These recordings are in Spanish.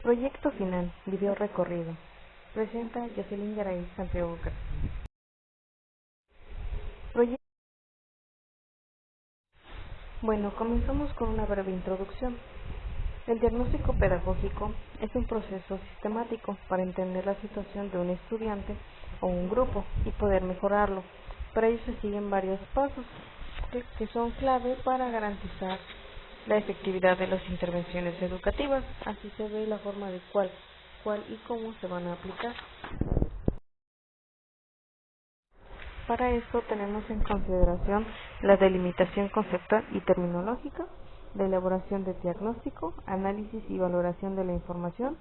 Proyecto final, video recorrido. Presenta Jocelyn Garay Santiago Castillo. Bueno, comenzamos con una breve introducción. El diagnóstico pedagógico es un proceso sistemático para entender la situación de un estudiante o un grupo y poder mejorarlo. Para ello se siguen varios pasos que son clave para garantizar la efectividad de las intervenciones educativas. Así se ve la forma de cuál y cómo se van a aplicar. Para esto tenemos en consideración la delimitación conceptual y terminológica, la elaboración de diagnóstico, análisis y valoración de la información,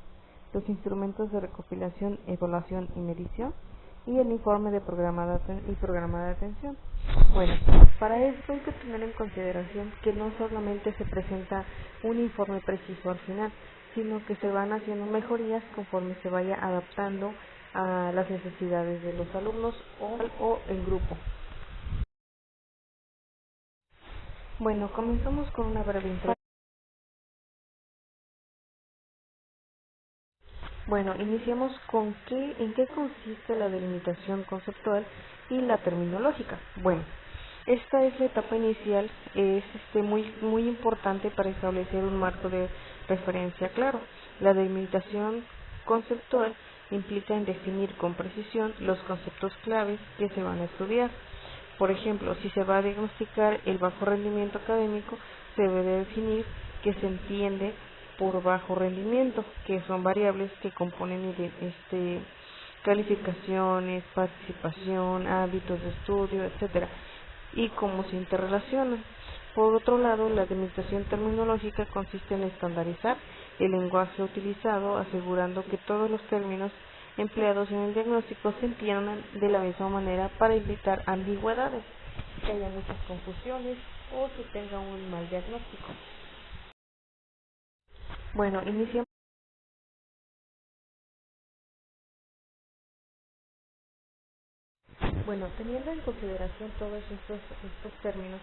los instrumentos de recopilación, evaluación y medición, y el informe de programa de atención. Bueno, para esto hay que tener en consideración que no solamente se presenta un informe preciso al final, sino que se van haciendo mejorías conforme se vaya adaptando a las necesidades de los alumnos o el grupo. Bueno, comenzamos con una breve introducción. Bueno, iniciamos con en qué consiste la delimitación conceptual y la terminológica. Bueno, esta es la etapa inicial, es muy importante para establecer un marco de referencia claro. La delimitación conceptual implica en definir con precisión los conceptos claves que se van a estudiar. Por ejemplo, si se va a diagnosticar el bajo rendimiento académico, se debe de definir qué se entiende por bajo rendimiento, que son variables que componen calificaciones, participación, hábitos de estudio, etcétera, y cómo se interrelacionan. Por otro lado, la delimitación terminológica consiste en estandarizar el lenguaje utilizado, asegurando que todos los términos empleados en el diagnóstico se entiendan de la misma manera para evitar ambigüedades, que haya muchas confusiones o se tenga un mal diagnóstico. Bueno, iniciamos. Bueno, teniendo en consideración todos estos términos,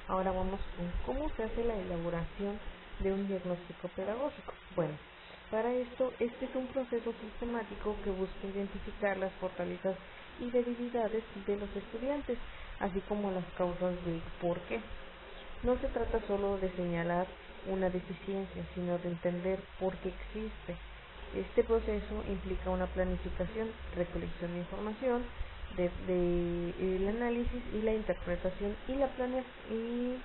ahora vamos con cómo se hace la elaboración de un diagnóstico pedagógico. Bueno, para esto, este es un proceso sistemático que busca identificar las fortalezas y debilidades de los estudiantes, así como las causas de por qué. No se trata solo de señalar una deficiencia, sino de entender por qué existe. Este proceso implica una planificación, recolección de información, el análisis y la interpretación y la formulación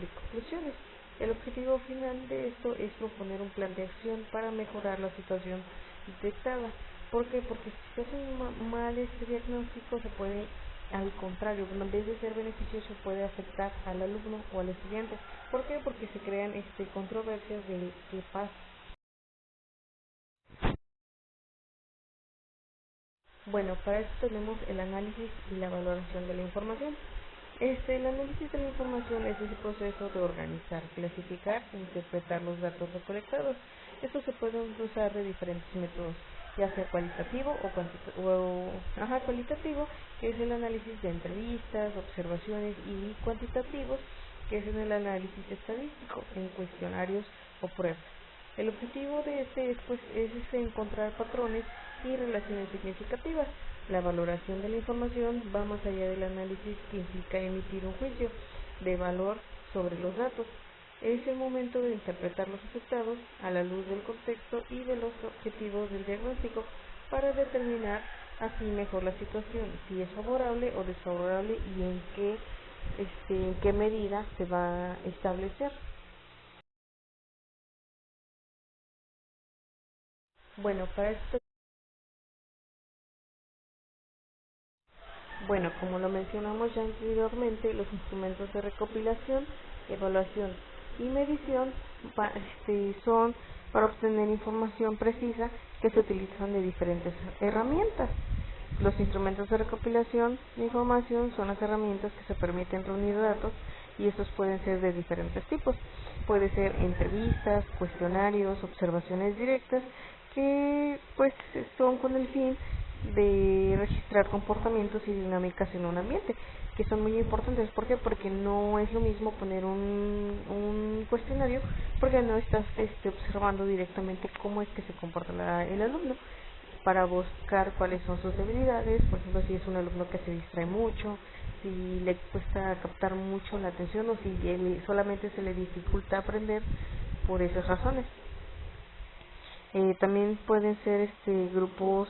de conclusiones. El objetivo final de esto es proponer un plan de acción para mejorar la situación detectada. ¿Por qué? Porque si se hace mal este diagnóstico, se puede, al contrario, en vez de ser beneficioso, puede afectar al alumno o al estudiante. ¿Por qué? Porque se crean controversias de qué pasa. Bueno, para esto tenemos el análisis y la valoración de la información. El análisis de la información es ese proceso de organizar, clasificar e interpretar los datos recolectados. Esto se puede usar de diferentes métodos, ya sea cualitativo cualitativo, que es el análisis de entrevistas, observaciones, y cuantitativos, que es en el análisis estadístico, en cuestionarios o pruebas. El objetivo de es encontrar patrones y relaciones significativas. La valoración de la información va más allá del análisis, que implica emitir un juicio de valor sobre los datos. Es el momento de interpretar los resultados a la luz del contexto y de los objetivos del diagnóstico para determinar así mejor la situación, si es favorable o desfavorable y en qué medida se va a establecer. Bueno, como lo mencionamos ya anteriormente, los instrumentos de recopilación, evaluación y medición son para obtener información precisa que se utilizan de diferentes herramientas. Los instrumentos de recopilación de información son las herramientas que se permiten reunir datos, y estos pueden ser de diferentes tipos. Puede ser entrevistas, cuestionarios, observaciones directas, que son con el fin de registrar comportamientos y dinámicas en un ambiente, que son muy importantes. ¿Por qué? Porque no es lo mismo poner un cuestionario, porque no estás observando directamente cómo es que se comporta el alumno, para buscar cuáles son sus debilidades. Por ejemplo, si es un alumno que se distrae mucho, si le cuesta captar mucho la atención, o si solamente se le dificulta aprender por esas razones. También pueden ser grupos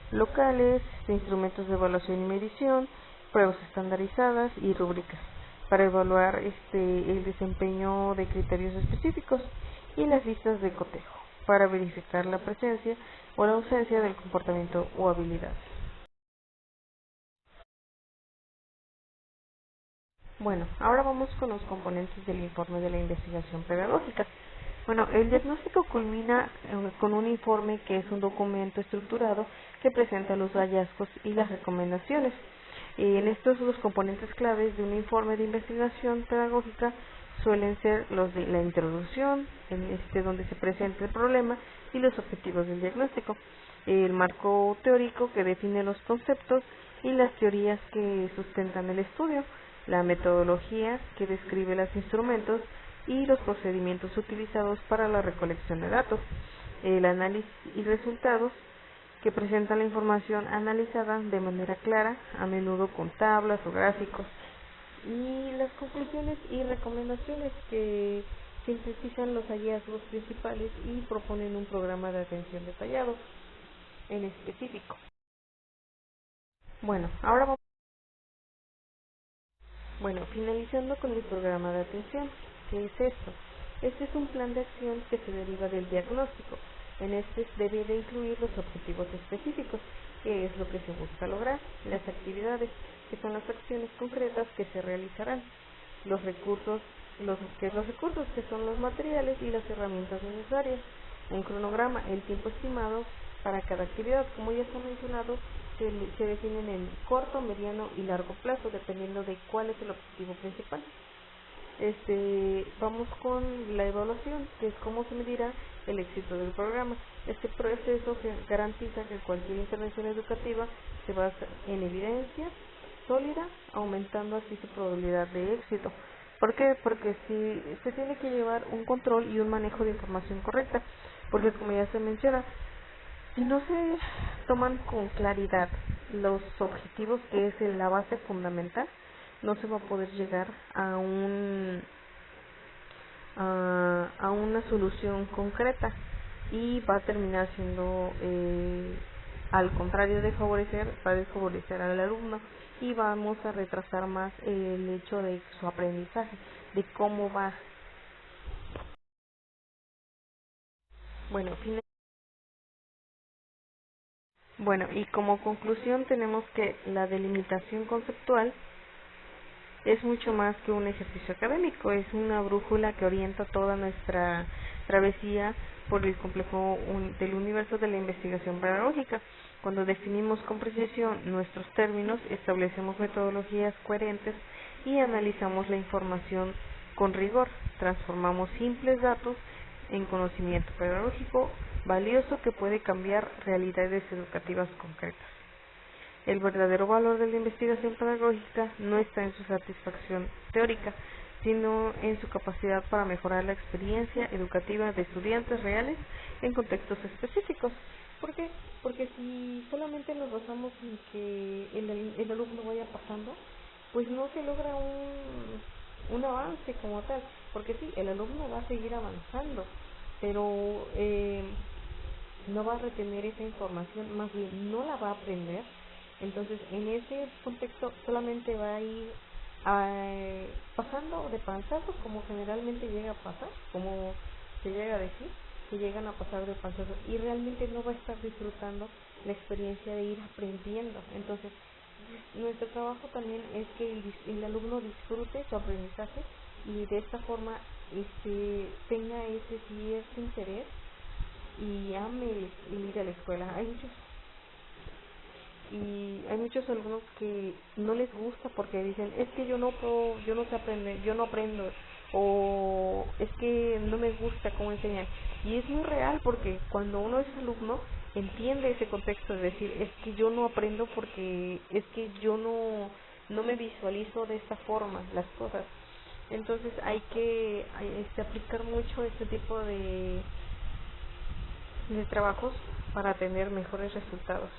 locales, instrumentos de evaluación y medición, pruebas estandarizadas y rúbricas para evaluar el desempeño de criterios específicos, y las listas de cotejo para verificar la presencia o la ausencia del comportamiento o habilidad. Bueno, ahora vamos con los componentes del informe de la investigación pedagógica. Bueno, el diagnóstico culmina con un informe que es un documento estructurado que presenta los hallazgos y las recomendaciones. En estos los componentes claves de un informe de investigación pedagógica suelen ser los de la introducción, donde se presenta el problema y los objetivos del diagnóstico, el marco teórico que define los conceptos y las teorías que sustentan el estudio, la metodología que describe los instrumentos y los procedimientos utilizados para la recolección de datos, el análisis y resultados que presentan la información analizada de manera clara, a menudo con tablas o gráficos, y las conclusiones y recomendaciones que sintetizan los hallazgos principales y proponen un programa de atención detallado en específico. Finalizando con el programa de atención. ¿Qué es esto? Este es un plan de acción que se deriva del diagnóstico. En este debe de incluir los objetivos específicos, que es lo que se busca lograr, las actividades, que son las acciones concretas que se realizarán, los recursos, que son los materiales y las herramientas necesarias, un cronograma, el tiempo estimado para cada actividad. Como ya está mencionado, se definen en corto, mediano y largo plazo, dependiendo de cuál es el objetivo principal. Vamos con la evaluación, que es cómo se medirá el éxito del programa. Este proceso garantiza que cualquier intervención educativa se basa en evidencia sólida, aumentando así su probabilidad de éxito. ¿Por qué? Porque si se tiene que llevar un control y un manejo de información correcta, porque como ya se menciona, si no se toman con claridad los objetivos, que es la base fundamental, no se va a poder llegar a una solución concreta, y va a terminar siendo, al contrario de favorecer, va a desfavorecer al alumno, y vamos a retrasar más el hecho de su aprendizaje, de cómo va. Y como conclusión tenemos que la delimitación conceptual es mucho más que un ejercicio académico, es una brújula que orienta toda nuestra travesía por el complejo del universo de la investigación pedagógica. Cuando definimos con precisión nuestros términos, establecemos metodologías coherentes y analizamos la información con rigor, transformamos simples datos en conocimiento pedagógico valioso que puede cambiar realidades educativas concretas. El verdadero valor de la investigación pedagógica no está en su satisfacción teórica, sino en su capacidad para mejorar la experiencia educativa de estudiantes reales en contextos específicos. ¿Por qué? Porque si solamente nos basamos en que el alumno vaya pasando, pues no se logra un avance como tal, porque sí, el alumno va a seguir avanzando, pero no va a retener esa información, más bien no la va a aprender. Entonces, en ese contexto solamente va a ir pasando de panzazo, como generalmente llega a pasar, como se llega a decir, que llegan a pasar de panzazo, y realmente no va a estar disfrutando la experiencia de ir aprendiendo. Entonces, nuestro trabajo también es que el alumno disfrute su aprendizaje, y de esta forma tenga ese cierto interés y ame el ir a la escuela. Hay muchos alumnos que no les gusta porque dicen, es que yo no sé aprender, yo no aprendo, o es que no me gusta cómo enseñan. Y es muy real, porque cuando uno es alumno entiende ese contexto, de decir, es que yo no aprendo porque es que yo no no me visualizo de esta forma las cosas. Entonces hay que aplicar mucho este tipo de trabajos para tener mejores resultados.